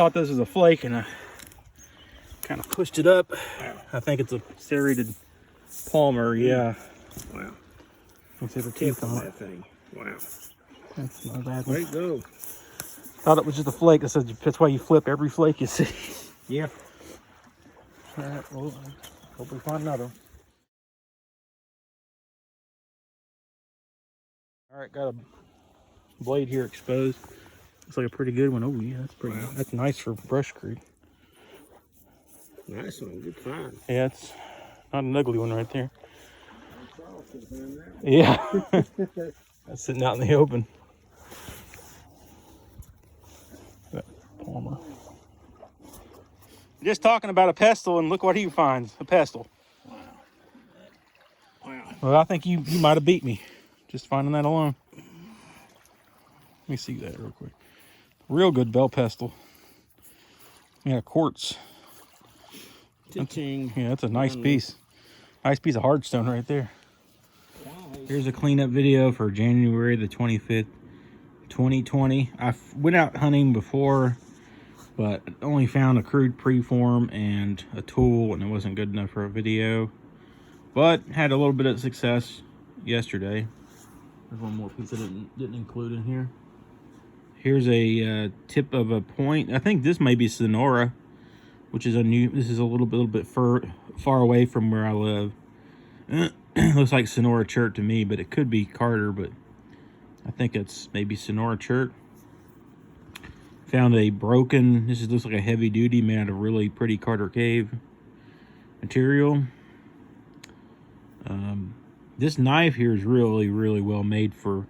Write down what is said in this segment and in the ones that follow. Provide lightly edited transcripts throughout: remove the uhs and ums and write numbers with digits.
thought this was a flake, and I kind of pushed it up. I think it's a serrated palmer. Yeah. Wow. Let's see the teeth on that thing. Wow. That's not a bad one. Way to go. Thought it was just a flake. That's why you flip every flake you see. Yeah. All right. Well, hope we find another one. All right, got a blade here exposed. Looks like a pretty good one. Oh yeah, that's pretty. Wow. That's nice for Brush Creek. Nice one, good find. Yeah, it's not an ugly one right there. Yeah, that's sitting out in the open. That palmer. Just talking about a pestle, and look what he finds. A pestle. Wow. Wow. Well, I think you might have beat me just finding that alone. Let me see that real quick. Real good bell pestle. Yeah, quartz. Yeah, that's a nice piece. Nice piece of hardstone right there. Here's a cleanup video for January the 25th, 2020. I went out hunting before, but only found a crude preform and a tool, and it wasn't good enough for a video. But had a little bit of success yesterday. There's one more piece I didn't include in here. Here's a tip of a point. I think this may be Sonora, which is this is a little bit far away from where I live. Looks like Sonora Chert to me, but it could be Carter, but I think it's maybe Sonora Chert. Found a broken, looks like a heavy duty, made out of really pretty Carter Cave material. This knife here is really, really well made for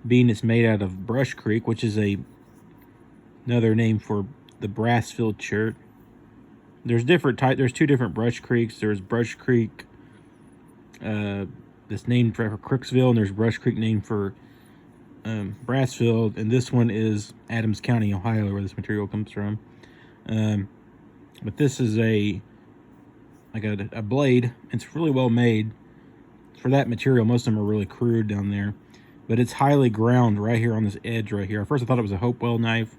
being it's made out of Brush Creek, which is another name for the brass-filled chert. There's two different Brush Creeks. There's Brush Creek that's named for Crooksville, and there's Brush Creek named for Brassfield, and this one is Adams County, Ohio, where this material comes from. But this is a blade. It's really well made for that material. Most of them are really crude down there, but it's highly ground right here on this edge right here. At first I thought it was a Hopewell knife,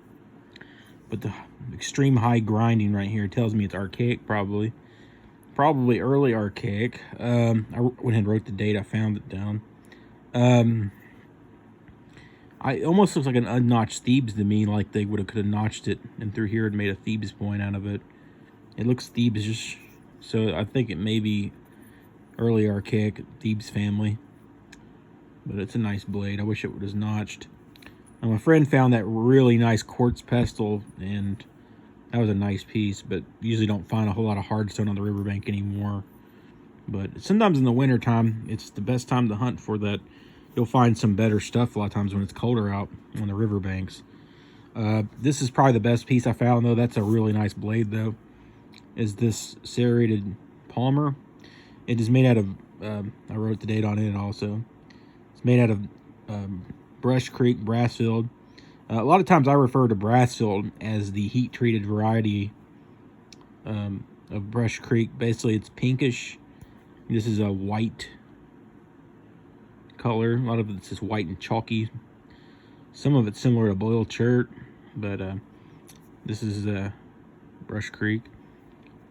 but the extreme high grinding right here tells me it's archaic, probably early archaic. I went ahead and wrote the date. I found it down. It almost looks like an unnotched Thebes to me, like they could have notched it and through here and made a Thebes point out of it. It looks Thebes-ish, so I think it may be early archaic Thebes family. But it's a nice blade. I wish it was notched. My friend found that really nice quartz pestle, and that was a nice piece, but usually don't find a whole lot of hardstone on the riverbank anymore. But sometimes in the wintertime, it's the best time to hunt for that. You'll find some better stuff a lot of times when it's colder out on the riverbanks. This is probably the best piece I found, though. That's a really nice blade, though. Is this serrated palmer. It is made out of, I wrote the date on it also. It's made out of Brush Creek, Brassfield. A lot of times I refer to Brassfield as the heat-treated variety of Brush Creek. Basically, it's pinkish. This is a white color. A lot of it's just white and chalky. Some of it's similar to Boyle Chert, but this is Brush Creek.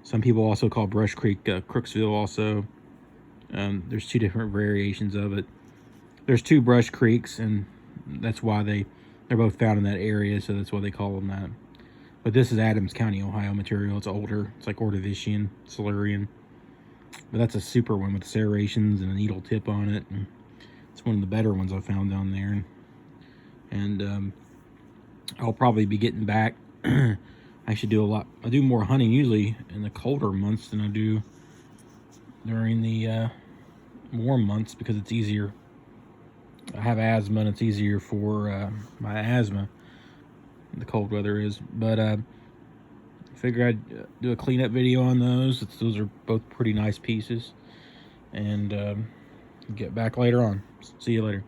Some people also call Brush Creek Crooksville also. There's two different variations of it. There's two Brush Creeks, and that's why they're both found in that area, so that's why they call them that. But this is Adams County, Ohio material. It's older. It's like Ordovician, Silurian. But that's a super one with serrations and a needle tip on it. And it's one of the better ones I found down there. And I'll probably be getting back. I should do I do more hunting usually in the colder months than I do during the warm months, because it's easier. I have asthma, and it's easier for my asthma. The cold weather is, but I figure I'd do a cleanup video on those. Those are both pretty nice pieces, and get back later on. See you later.